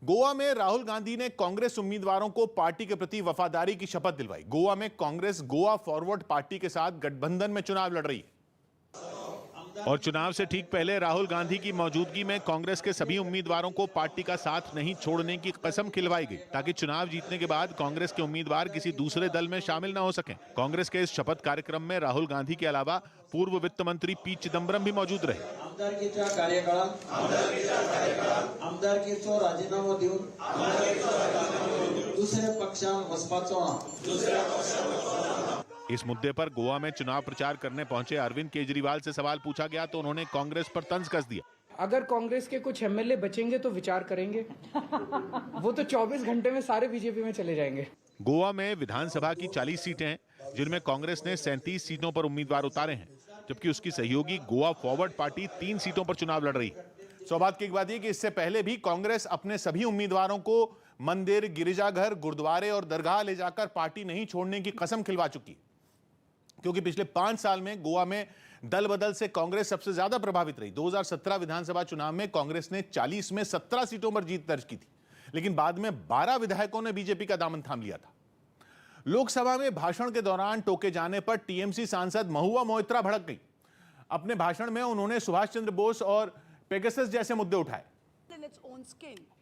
गोवा में राहुल गांधी ने कांग्रेस उम्मीदवारों को पार्टी के प्रति वफादारी की शपथ दिलवाई। गोवा में कांग्रेस गोवा फॉरवर्ड पार्टी के साथ गठबंधन में चुनाव लड़ रही है और चुनाव से ठीक पहले राहुल गांधी की मौजूदगी में कांग्रेस के सभी उम्मीदवारों को पार्टी का साथ नहीं छोड़ने की कसम खिलवाई गई ताकि चुनाव जीतने के बाद कांग्रेस के उम्मीदवार किसी दूसरे दल में शामिल न हो सकें। कांग्रेस के इस शपथ कार्यक्रम में राहुल गांधी के अलावा पूर्व वित्त मंत्री पी चिदम्बरम भी मौजूद रहे। आमदारकीच्या कार्यकाळात आमदारकीचो राजीनामो दिवन दुसऱ्या पक्षान वचपाचो ना। इस मुद्दे पर गोवा में चुनाव प्रचार करने पहुंचे अरविंद केजरीवाल से सवाल पूछा गया तो उन्होंने कांग्रेस पर तंज कस दिया। अगर कांग्रेस के कुछ एमएलए बचेंगे तो विचार करेंगे। वो तो 24 घंटे में सारे बीजेपी में चले जाएंगे। गोवा में विधानसभा की 40 सीटें हैं, जिनमें कांग्रेस ने 37 सीटों पर उम्मीदवार उतारे हैं, जबकि उसकी सहयोगी गोवा फॉरवर्ड पार्टी 3 सीटों पर चुनाव लड़ रही है। सौभाग्य की बात यह कि इससे पहले भी कांग्रेस अपने सभी उम्मीदवारों को मंदिर, गिरिजाघर, गुरुद्वारे और दरगाह ले जाकर पार्टी नहीं छोड़ने की कसम खिलवा चुकी है, क्योंकि पिछले 5 साल में गोवा में दल बदल से कांग्रेस सबसे ज्यादा प्रभावित रही। 2017 विधानसभा चुनाव में कांग्रेस ने 40 में 17 सीटों पर जीत दर्ज की थी, लेकिन बाद में 12 विधायकों ने बीजेपी का दामन थाम लिया था। लोकसभा में भाषण के दौरान टोके जाने पर टीएमसी सांसद महुआ मोइत्रा भड़क गई। अपने भाषण में उन्होंने सुभाष चंद्र बोस और पेगासस जैसे मुद्दे उठाए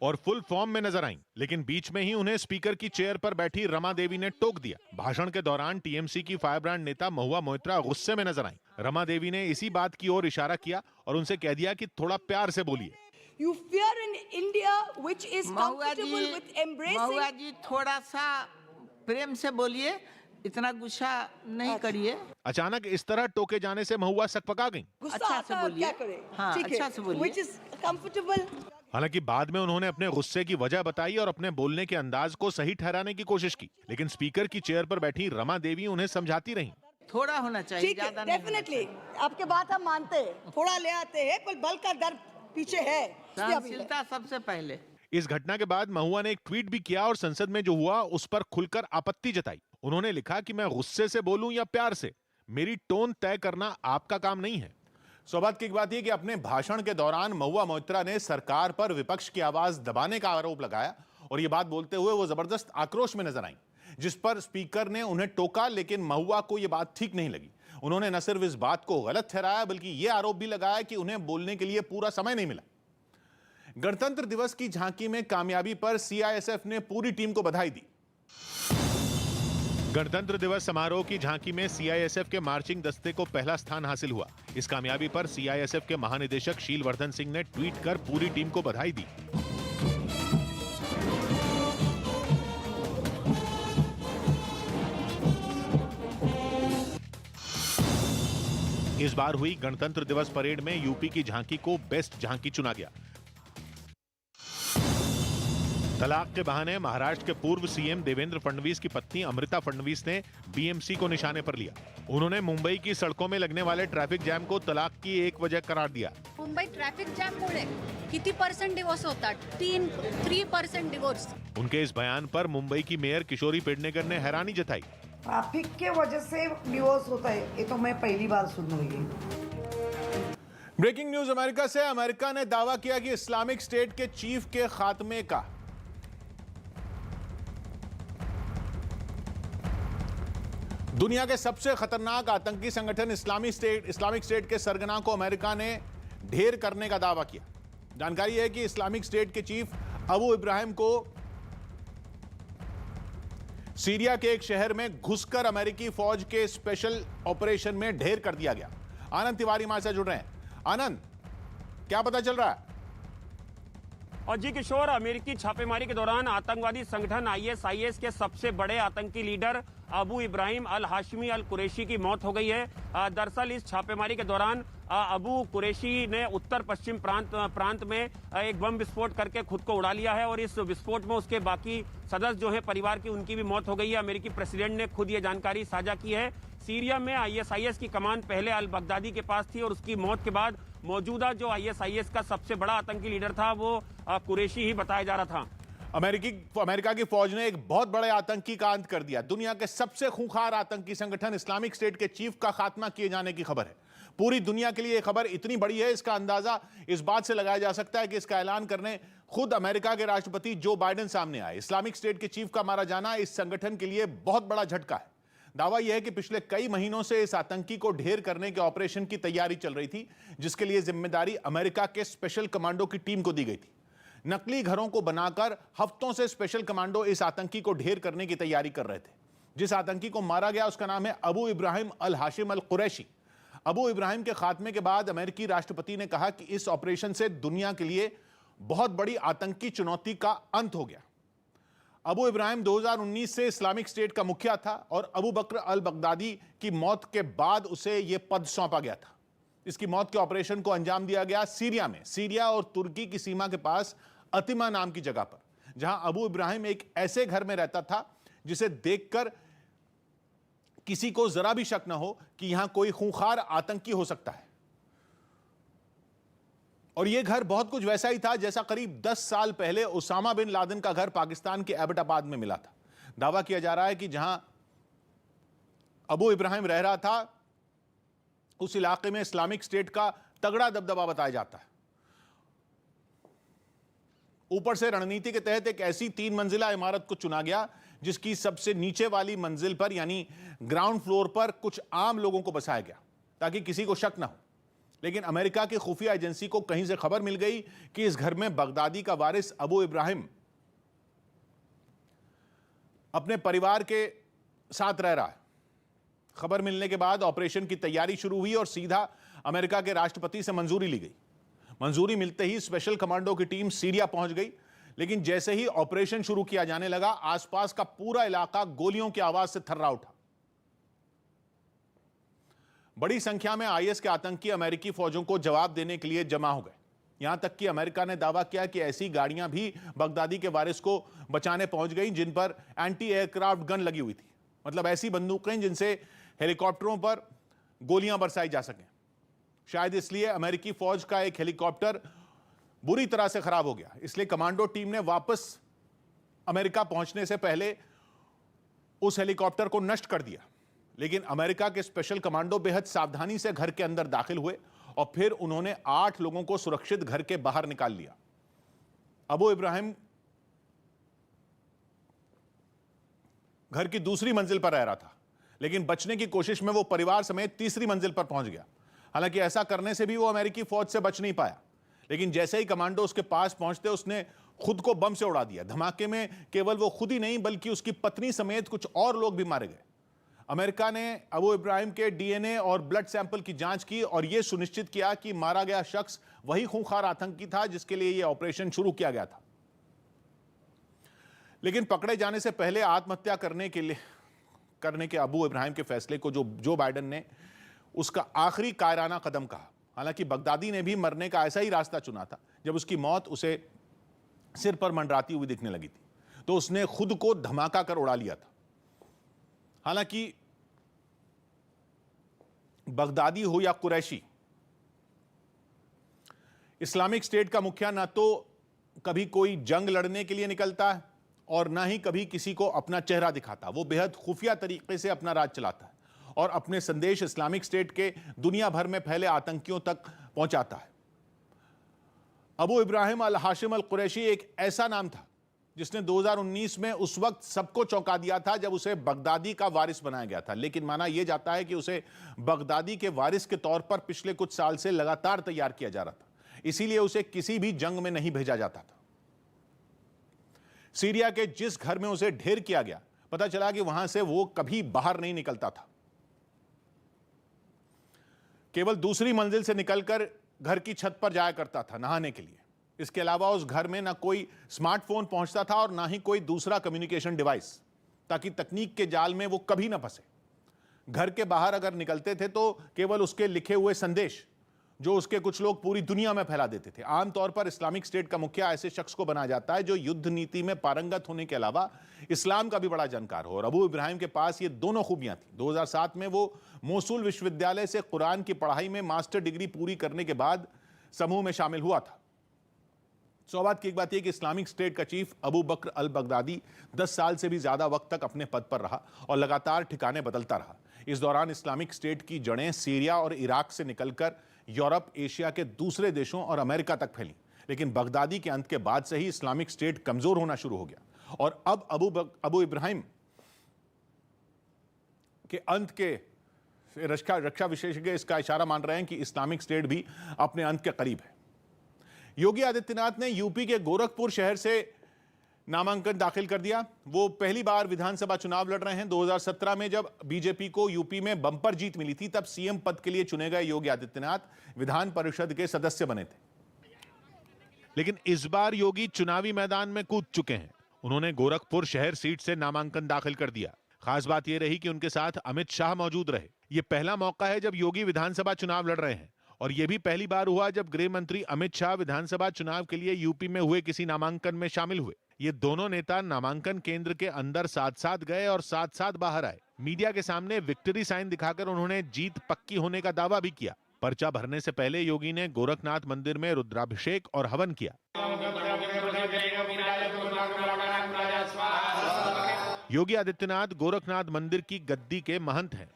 और फुल फॉर्म में नजर आईं, लेकिन बीच में ही उन्हें स्पीकर की चेयर पर बैठी रमा देवी ने टोक दिया। भाषण के दौरान टीएमसी की फायरब्रांड नेता महुआ मोइत्रा गुस्से में नजर आईं। रमा देवी ने इसी बात की ओर इशारा किया और उनसे कह दिया कि थोड़ा प्यार से बोलिए। You fear an India which is comfortable with embracing. महुआ जी थोड़ा सा प्रेम से बोलिए, इतना गुस्सा नहीं करिए। अचानक इस तरह टोके जाने से महुआ सकपका गईं। अच्छा से बोलिए। हाँ, अच्छा से बोलिए। Which is comfortable. हालांकि बाद में उन्होंने अपने गुस्से की वजह बताई और अपने बोलने के अंदाज को सही ठहराने की कोशिश की, लेकिन स्पीकर की चेयर पर बैठी रमा देवी उन्हें समझाती रहीं। थोड़ा होना चाहिए, ज्यादा नहीं। डेफिनेटली आपके बात हम मानते हैं, थोड़ा ले आते हैं, पर बल का दर पीछे है। सहनशीलता सबसे पहले। इस घटना के बाद महुआ ने एक ट्वीट भी किया और संसद में जो हुआ उस पर खुलकर आपत्ति जताई। उन्होंने लिखा कि मैं गुस्से से बोलूं या प्यार से, मेरी टोन तय करना आपका काम नहीं है। सौभाग्य की बात यह कि अपने भाषण के दौरान महुआ मोइत्रा ने सरकार पर विपक्ष की आवाज दबाने का आरोप लगाया और यह बात बोलते हुए वो जबरदस्त आक्रोश में नजर आई, जिस पर स्पीकर ने उन्हें टोका, लेकिन महुआ को यह बात ठीक नहीं लगी। उन्होंने न सिर्फ इस बात को गलत ठहराया बल्कि यह आरोप भी लगाया कि उन्हें बोलने के लिए पूरा समय नहीं मिला। गणतंत्र दिवस की झांकी में कामयाबी पर सीआईएसएफ ने पूरी टीम को बधाई दी। गणतंत्र दिवस समारोह की झांकी में सीआईएसएफ के मार्चिंग दस्ते को पहला स्थान हासिल हुआ। इस कामयाबी पर सीआईएसएफ के महानिदेशक शीलवर्धन सिंह ने ट्वीट कर पूरी टीम को बधाई दी। इस बार हुई गणतंत्र दिवस परेड में यूपी की झांकी को बेस्ट झांकी चुना गया। तलाक के बहाने महाराष्ट्र के पूर्व सीएम देवेंद्र फडणवीस की पत्नी अमृता फडणवीस ने बीएमसी को निशाने पर लिया। उन्होंने मुंबई की सड़कों में लगने वाले ट्रैफिक जैम को तलाक की एक वजह करार दिया। मुंबई ट्रॅफिक जॅम मुळे किती % डिवोर्स होतात? 3% डिवोर्स। उनके इस बयान पर मुंबई की मेयर किशोरी पेडनेकर ने हैरानी जताई। ट्रैफिक के वजह से डिवोर्स होता है, ये तो मैं पहली बार सुन रही हूँ। ब्रेकिंग न्यूज अमेरिका से। अमेरिका ने दावा किया कि इस्लामिक स्टेट के चीफ के खात्मे का दुनिया के सबसे खतरनाक आतंकी संगठन इस्लामिक स्टेट के सरगना को अमेरिका ने ढेर करने का दावा किया। जानकारी है कि इस्लामिक स्टेट के चीफ अबू इब्राहिम को सीरिया के एक शहर में घुसकर अमेरिकी फौज के स्पेशल ऑपरेशन में ढेर कर दिया गया। आनंद तिवारी हमारे साथ जुड़ रहे हैं। आनंद, क्या पता चल रहा है? और जी किशोर, अमेरिकी छापेमारी के दौरान आतंकवादी संगठन आईएसआईएस के सबसे बड़े आतंकी लीडर अबू इब्राहिम अल हाशमी अल कुरैशी की मौत हो गई है। दरअसल इस छापेमारी के दौरान अबू कुरैशी ने उत्तर पश्चिम प्रांत में एक बम विस्फोट करके खुद को उड़ा लिया है और इस विस्फोट में उसके बाकी सदस्य जो है परिवार की, उनकी भी मौत हो गई है। अमेरिकी प्रेसिडेंट ने खुद ये जानकारी साझा की है। सीरिया में आईएसआईएस की कमान पहले अल बगदादी के पास थी और उसकी मौत के बाद मौजूदा जो आईएसआईएस का सबसे बड़ा आतंकी लीडर था वो कुरैशी ही बताया जा रहा था। अमेरिका की फौज ने एक बहुत बड़े आतंकी का अंत कर दिया। दुनिया के सबसे खूंखार आतंकी संगठन इस्लामिक स्टेट के चीफ का खात्मा किए जाने की खबर है। पूरी दुनिया के लिए यह खबर इतनी बड़ी है, इसका अंदाजा इस बात से लगाया जा सकता है कि इसका ऐलान करने खुद अमेरिका के राष्ट्रपति जो बाइडेन सामने आए। इस्लामिक स्टेट के चीफ का मारा जाना इस संगठन के लिए बहुत बड़ा झटका है। दावा यह है कि पिछले कई महीनों से इस आतंकी को ढेर करने के ऑपरेशन की तैयारी चल रही थी, जिसके लिए जिम्मेदारी अमेरिका के स्पेशल कमांडो की टीम को दी गई थी। नकली घरों को बनाकर हफ्तों से स्पेशल कमांडो इस आतंकी को ढेर करने की तैयारी कर रहे थे। जिस आतंकी को मारा गया उसका नाम है अबू इब्राहिम अल हाशिम अल कुरैशी। अबू इब्राहिम के खात्मे के बाद अमेरिकी राष्ट्रपति ने कहा कि इस ऑपरेशन से दुनिया के लिए बहुत बड़ी आतंकी चुनौती का अंत हो गया। अबू इब्राहिम 2019 से इस्लामिक स्टेट का मुखिया था और अबू बकर अल बगदादी की मौत के बाद उसे यह पद सौंपा गया था। इसकी मौत के ऑपरेशन को अंजाम दिया गया सीरिया में, सीरिया और तुर्की की सीमा के पास अतिमा नाम की जगह पर, जहां अबू इब्राहिम एक ऐसे घर में रहता था जिसे देखकर किसी को जरा भी शक न हो कि यहां कोई खूंखार आतंकी हो सकता है। और यह घर बहुत कुछ वैसा ही था जैसा करीब 10 साल पहले उसामा बिन लादेन का घर पाकिस्तान के एबटाबाद में मिला था। दावा किया जा रहा है कि जहां अबू इब्राहिम रह रहा था उस इलाके में इस्लामिक स्टेट का तगड़ा दबदबा बताया जाता है। ऊपर से रणनीति के तहत एक ऐसी 3 मंजिला इमारत को चुना गया जिसकी सबसे नीचे वाली मंजिल पर यानी ग्राउंड फ्लोर पर कुछ आम लोगों को बसाया गया ताकि किसी को शक ना हो। लेकिन अमेरिका की खुफिया एजेंसी को कहीं से खबर मिल गई कि इस घर में बगदादी का वारिस अबू इब्राहिम अपने परिवार के साथ रह रहा है। खबर मिलने के बाद ऑपरेशन की तैयारी शुरू हुई और सीधा अमेरिका के राष्ट्रपति से मंजूरी ली गई। मंजूरी मिलते ही स्पेशल कमांडो की टीम सीरिया पहुंच गई, लेकिन जैसे ही ऑपरेशन शुरू किया जाने लगा आसपास का पूरा इलाका गोलियों की आवाज से थर्रा उठा। बड़ी संख्या में आईएस के आतंकी अमेरिकी फौजों को जवाब देने के लिए जमा हो गए। यहां तक कि अमेरिका ने दावा किया कि ऐसी गाड़ियां भी बगदादी के वारिस को बचाने पहुंच गई जिन पर एंटी एयरक्राफ्ट गन लगी हुई थी, मतलब ऐसी बंदूकें जिनसे हेलीकॉप्टरों पर गोलियां बरसाई जा सकें। शायद इसलिए अमेरिकी फौज का एक हेलीकॉप्टर बुरी तरह से खराब हो गया, इसलिए कमांडो टीम ने वापस अमेरिका पहुंचने से पहले उस हेलीकॉप्टर को नष्ट कर दिया। लेकिन अमेरिका के स्पेशल कमांडो बेहद सावधानी से घर के अंदर दाखिल हुए और फिर उन्होंने 8 लोगों को सुरक्षित घर के बाहर निकाल लिया। अबू इब्राहिम घर की दूसरी मंजिल पर रह रहा था, लेकिन बचने की कोशिश में वो परिवार समेत तीसरी मंजिल पर पहुंच गया। हालांकि ऐसा करने से भी वो अमेरिकी फौज से बच नहीं पाया, लेकिन जैसे ही कमांडो उसके पास पहुंचते उसने खुद को बम से उड़ा दिया। धमाके में केवल वो खुद ही नहीं बल्कि उसकी पत्नी समेत कुछ और लोग भी मारे गए। अमेरिका ने अबू इब्राहिम के डीएनए और ब्लड सैंपल की जांच की और यह सुनिश्चित किया कि मारा गया शख्स वही खूंखार आतंकी था जिसके लिए यह ऑपरेशन शुरू किया गया था। लेकिन पकड़े जाने से पहले आत्महत्या करने के अबू इब्राहिम के फैसले को जो बाइडेन ने उसका आखिरी कायराना कदम कहा। हालांकि बगदादी ने भी मरने का ऐसा ही रास्ता चुना था। जब उसकी मौत उसे सिर पर मंडराती हुई दिखने लगी थी तो उसने खुद को धमाका कर उड़ा लिया था। हालांकि बगदादी हो या कुरैशी, इस्लामिक स्टेट का मुखिया ना तो कभी कोई जंग लड़ने के लिए निकलता है और ना ही कभी किसी को अपना चेहरा दिखाता। वो बेहद खुफिया तरीके से अपना राज चलाता है और अपने संदेश इस्लामिक स्टेट के दुनिया भर में फैले आतंकियों तक पहुंचाता है। अबू इब्राहिम अल हाशिम अल कुरैशी एक ऐसा नाम था जिसने 2019 में उस वक्त सबको चौंका दिया था जब उसे बगदादी का वारिस बनाया गया था। लेकिन माना यह जाता है कि उसे बगदादी के वारिस के तौर पर पिछले कुछ साल से लगातार तैयार किया जा रहा था, इसीलिए उसे किसी भी जंग में नहीं भेजा जाता था। सीरिया के जिस घर में उसे ढेर किया गया, पता चला कि वहां से वो कभी बाहर नहीं निकलता था। केवल दूसरी मंजिल से निकलकर घर की छत पर जाया करता था नहाने के लिए। इसके अलावा उस घर में ना कोई स्मार्टफोन पहुंचता था और ना ही कोई दूसरा कम्युनिकेशन डिवाइस, ताकि तकनीक के जाल में वो कभी ना फंसे। घर के बाहर अगर निकलते थे तो केवल उसके लिखे हुए संदेश जो उसके कुछ लोग पूरी दुनिया में फैला देते थे। आमतौर पर इस्लामिक स्टेट का मुखिया ऐसे शख्स को बनाया जाता है जो युद्ध नीति में पारंगत होने के अलावा इस्लाम का भी बड़ा जानकार हो, और अबू इब्राहिम के पास ये दोनों खूबियां थी। 2007 में वो मोसूल विश्वविद्यालय से कुरान की पढ़ाई में मास्टर डिग्री पूरी करने के बाद समूह में शामिल हुआ था। सौबात की एक बात यह कि इस्लामिक स्टेट का चीफ अबू बकर अल बगदादी 10 साल से भी ज्यादा वक्त तक अपने पद पर रहा और लगातार ठिकाने बदलता रहा। इस दौरान इस्लामिक स्टेट की जड़ें सीरिया और इराक से निकलकर यूरोप, एशिया के दूसरे देशों और अमेरिका तक फैली। लेकिन बगदादी के अंत के बाद से ही इस्लामिक स्टेट कमजोर होना शुरू हो गया और अब अबू इब्राहिम के अंत के रक्षा विशेषज्ञ इसका इशारा मान रहे हैं कि इस्लामिक स्टेट भी अपने अंत के करीब है। योगी आदित्यनाथ ने यूपी के गोरखपुर शहर से नामांकन दाखिल कर दिया। वो पहली बार विधानसभा चुनाव लड़ रहे हैं। 2017 में जब बीजेपी को यूपी में बंपर जीत मिली थी, तब सीएम पद के लिए चुने गए योगी आदित्यनाथ विधान परिषद के सदस्य बने थे। लेकिन इस बार योगी चुनावी मैदान में कूद चुके हैं। उन्होंने गोरखपुर शहर सीट से नामांकन दाखिल कर दिया। खास बात यह रही कि उनके साथ अमित शाह मौजूद रहे। यह पहला मौका है जब योगी विधानसभा चुनाव लड़ रहे हैं और यह भी पहली बार हुआ जब गृह मंत्री अमित शाह विधानसभा चुनाव के लिए यूपी में हुए किसी नामांकन में शामिल हुए। ये दोनों नेता नामांकन केंद्र के अंदर साथ साथ गए और साथ साथ बाहर आए। मीडिया के सामने विक्ट्री साइन दिखाकर उन्होंने जीत पक्की होने का दावा भी किया। पर्चा भरने से पहले योगी ने गोरखनाथ मंदिर में रुद्राभिषेक और हवन किया। योगी आदित्यनाथ गोरखनाथ मंदिर की गद्दी के महंत हैं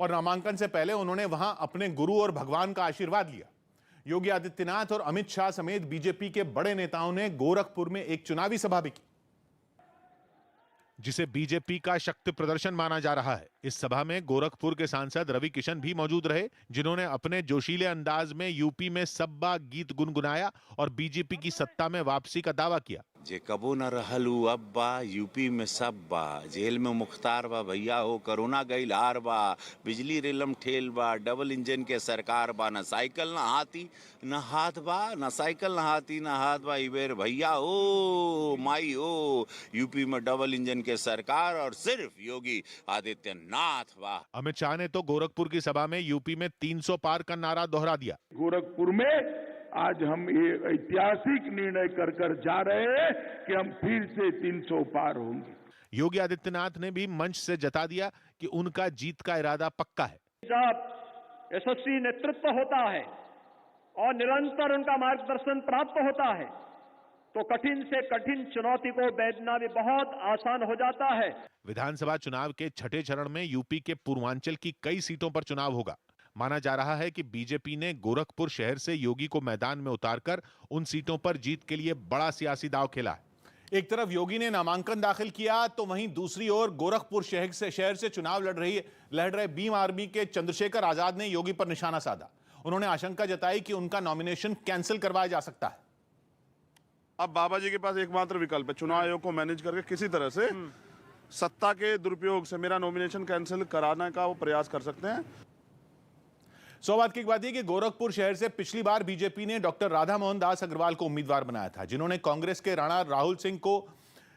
और नामांकन से पहले उन्होंने वहां अपने गुरु और भगवान का आशीर्वाद लिया। योगी आदित्यनाथ और अमित शाह समेत बीजेपी के बड़े नेताओं ने गोरखपुर में एक चुनावी सभा भी की, जिसे बीजेपी का शक्ति प्रदर्शन माना जा रहा है। इस सभा में गोरखपुर के सांसद रवि किशन भी मौजूद रहे, जिन्होंने अपने जोशीले अंदाज में यूपी में सब्बा गीत गुनगुनाया और बीजेपी की सत्ता में वापसी का दावा किया। जे कबो न रहलू अब्बा, यूपी में सब बा, जेल में मुख्तार बा भैया हो, कोरोना गईल हार बा, बिजली रेलम ठेल बा, डबल इंजन के सरकार बा, न साइकिल न हाथी न हाथ बा, न साइकिल न हाथी न हाथ बा, इबेर भैया हो माई हो, यूपी में डबल इंजन के सरकार और सिर्फ योगी आदित्यनाथ बा। अमित शाह ने तो गोरखपुर की सभा में यूपी में 300 पार का नारा दोहरा दिया। गोरखपुर में आज हम ये ऐतिहासिक निर्णय कर जा रहे हैं कि हम फिर से 300 पार होंगे। योगी आदित्यनाथ ने भी मंच से जता दिया कि उनका जीत का इरादा पक्का है। जब यशस्वी नेतृत्व होता है और निरंतर उनका मार्गदर्शन प्राप्त होता है तो कठिन से कठिन चुनौती को भेदना भी बहुत आसान हो जाता है। विधानसभा चुनाव के छठे चरण में यूपी के पूर्वांचल की कई सीटों पर चुनाव होगा। माना जा रहा है कि बीजेपी ने गोरखपुर शहर से योगी को मैदान में उतारकर उन सीटों पर जीत के लिए बड़ा सियासी दांव खेला है। एक तरफ योगी ने नामांकन दाखिल किया तो वहीं दूसरी ओर गोरखपुर शहर से चुनाव लड़ रहे भीम आर्मी के चंद्रशेखर आजाद ने योगी पर निशाना साधा। उन्होंने आशंका जताई कि उनका नॉमिनेशन कैंसिल करवाया जा सकता है। अब बाबा जी के पास एकमात्र विकल्प है, चुनाव आयोग को मैनेज करके किसी तरह से सत्ता के दुरुपयोग से मेरा नॉमिनेशन कैंसिल कराने का वो प्रयास कर सकते हैं। सौबात की एक बात यह कि गोरखपुर शहर से पिछली बार बीजेपी ने डॉक्टर राधा मोहन दास अग्रवाल को उम्मीदवार बनाया था, जिन्होंने कांग्रेस के राणा राहुल सिंह को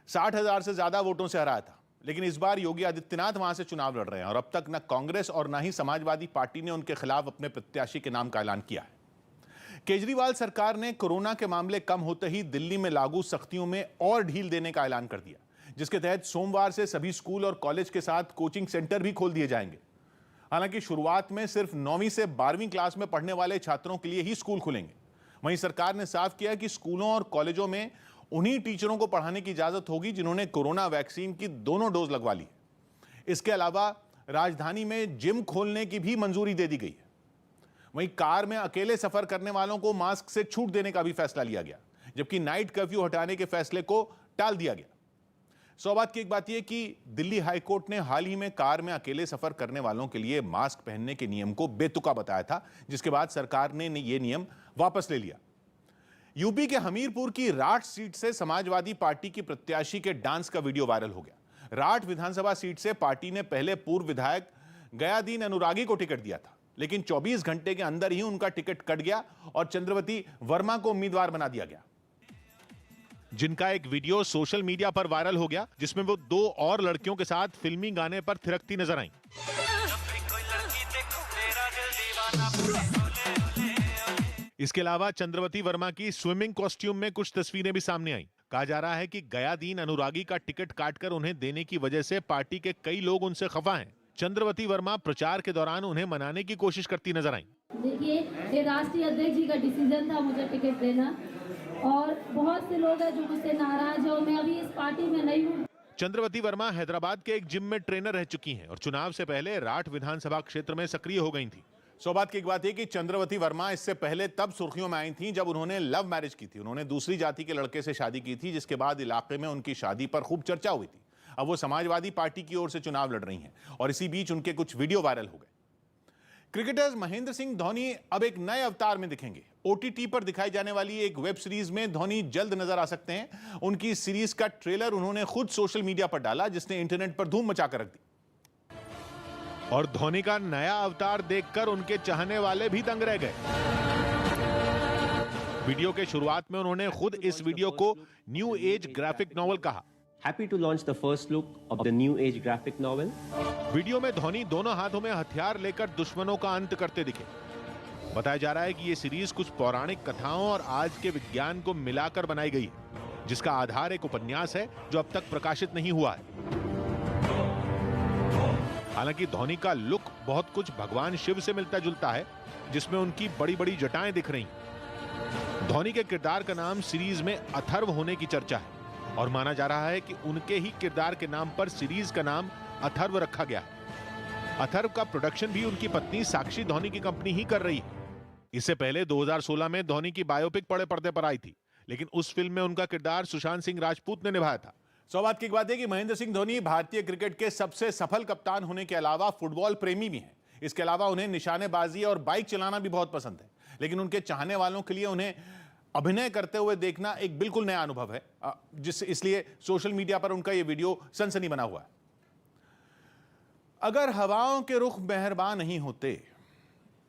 60,000 से ज्यादा वोटों से हराया था। लेकिन इस बार योगी आदित्यनाथ वहां से चुनाव लड़ रहे हैं और अब तक न कांग्रेस और न ही समाजवादी पार्टी ने उनके खिलाफ अपने प्रत्याशी के नाम का ऐलान किया है। केजरीवाल सरकार ने कोरोना के मामले कम होते ही दिल्ली में लागू सख्तियों में और ढील देने का ऐलान कर दिया, जिसके तहत सोमवार से सभी स्कूल और कॉलेज के साथ कोचिंग सेंटर भी खोल दिए जाएंगे। हालांकि शुरुआत में सिर्फ 9वीं से 12वीं क्लास में पढ़ने वाले छात्रों के लिए ही स्कूल खुलेंगे। वहीं सरकार ने साफ किया कि स्कूलों और कॉलेजों में उन्हीं टीचरों को पढ़ाने की इजाजत होगी जिन्होंने कोरोना वैक्सीन की दोनों डोज लगवा ली है। इसके अलावा राजधानी में जिम खोलने की भी मंजूरी दे दी गई है। वहीं कार में अकेले सफर करने वालों को मास्क से छूट देने का भी फैसला लिया गया, जबकि नाइट कर्फ्यू हटाने के फैसले को टाल दिया गया। सौबात की एक बात यह कि दिल्ली हाईकोर्ट ने हाल ही में कार में अकेले सफर करने वालों के लिए मास्क पहनने के नियम को बेतुका बताया था, जिसके बाद सरकार ने यह नियम वापस ले लिया। यूपी के हमीरपुर की राठ सीट से समाजवादी पार्टी की प्रत्याशी के डांस का वीडियो वायरल हो गया। राठ विधानसभा सीट से पार्टी ने पहले पूर्व विधायक गयादीन अनुरागी को टिकट दिया था, लेकिन 24 घंटे के अंदर ही उनका टिकट कट गया और चंद्रवती वर्मा को उम्मीदवार बना दिया गया, जिनका एक वीडियो सोशल मीडिया पर वायरल हो गया, जिसमें वो 2 और लड़कियों के साथ फिल्मी गाने पर थिरकती नजर आईं। इसके अलावा चंद्रवती वर्मा की स्विमिंग कॉस्ट्यूम में कुछ तस्वीरें भी सामने आईं। कहा जा रहा है कि गयादीन अनुरागी का टिकट काटकर उन्हें देने की वजह से पार्टी के कई लोग उनसे खफा हैं। चंद्रवती वर्मा प्रचार के दौरान उन्हें मनाने की कोशिश करती नजर आईं। देखिए, ये राष्ट्रीय अध्यक्ष जी का डिसीजन था मुझे टिकट देना और बहुत से लोग हैं जो मुझसे नाराज है और मैं अभी इस पार्टी में नहीं हूँ। चंद्रवती वर्मा हैदराबाद के एक जिम में ट्रेनर रह चुकी हैं और चुनाव से पहले राठ विधानसभा क्षेत्र में सक्रिय हो गई थी। सौभाग्य की एक बात है कि चंद्रवती वर्मा इससे पहले तब सुर्खियों में आई थी जब उन्होंने लव मैरिज की थी। उन्होंने दूसरी जाति के लड़के से शादी की थी, जिसके बाद इलाके में उनकी शादी पर खूब चर्चा हुई थी। अब वो समाजवादी पार्टी की ओर से चुनाव लड़ रही हैं और इसी बीच उनके कुछ वीडियो वायरल हो गए। क्रिकेटर्स महेंद्र सिंह धोनी अब एक नए अवतार में दिखेंगे। ओटीटी पर दिखाई जाने वाली एक वेब सीरीज में धोनी जल्द नजर आ सकते हैं। उनकी सीरीज का ट्रेलर उन्होंने खुद सोशल मीडिया पर डाला, जिसने इंटरनेट पर धूम मचाकर रख दी। और धोनी का नया अवतार देखकर उनके चाहने वाले भी दंग रह गए। वीडियो के शुरुआत में उन्होंने खुद इस वीडियो को न्यू एज ग्राफिक नॉवल कहा। Happy to launch the first look of the new age graphic novel. Video में धोनी दोनों हाथों में हथियार लेकर दुश्मनों का अंत करते दिखे। बताया जा रहा है कि ये सीरीज कुछ पौराणिक कथाओं और आज के विज्ञान को मिलाकर बनाई गई है, जिसका आधार एक उपन्यास है जो अब तक प्रकाशित नहीं हुआ है। हालांकि धोनी का लुक बहुत कुछ भगवान शिव से मिलता जुलता है, जिसमें उनकी बड़ी बड़ी जटाएं दिख रही। धोनी के किरदार का नाम सीरीज में अथर्व होने की चर्चा है और माना जा रहा है कि उनके ही किरदार के नाम पर सीरीज का नाम अथर्व रखा गया है। अथर्व का प्रोडक्शन भी उनकी पत्नी साक्षी धोनी की कंपनी ही कर रही है। इससे पहले 2016 में धोनी की बायोपिक बड़े पर्दे पर आई थी, लेकिन उस फिल्म में उनका किरदार सुशांत सिंह राजपूत ने निभाया था। सौभाग्य की बात है कि महेंद्र सिंह धोनी भारतीय क्रिकेट के सबसे सफल कप्तान होने के अलावा फुटबॉल प्रेमी भी हैं। इसके अलावा उन्हें निशानेबाजी और बाइक चलाना भी बहुत पसंद है, लेकिन उनके चाहने वालों के लिए उन्हें अभिनय करते हुए देखना एक बिल्कुल नया अनुभव है, इसलिए सोशल मीडिया पर उनका यह वीडियो सनसनी बना हुआ है। अगर हवाओं के रुख मेहरबान नहीं होते,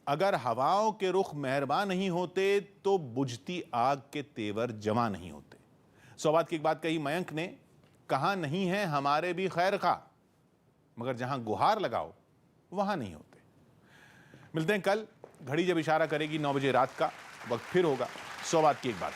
अगर हवाओं के रुख मेहरबान नहीं होते तो बुझती आग के तेवर जमा नहीं होते। सौभाग्य की एक बात कही मयंक ने, कहा नहीं है हमारे भी खैर खा, मगर जहां गुहार लगाओ वहां नहीं होते। मिलते हैं कल, घड़ी जब इशारा करेगी 9 बजे रात का, वक्त फिर होगा सौभाग्य की एक बात।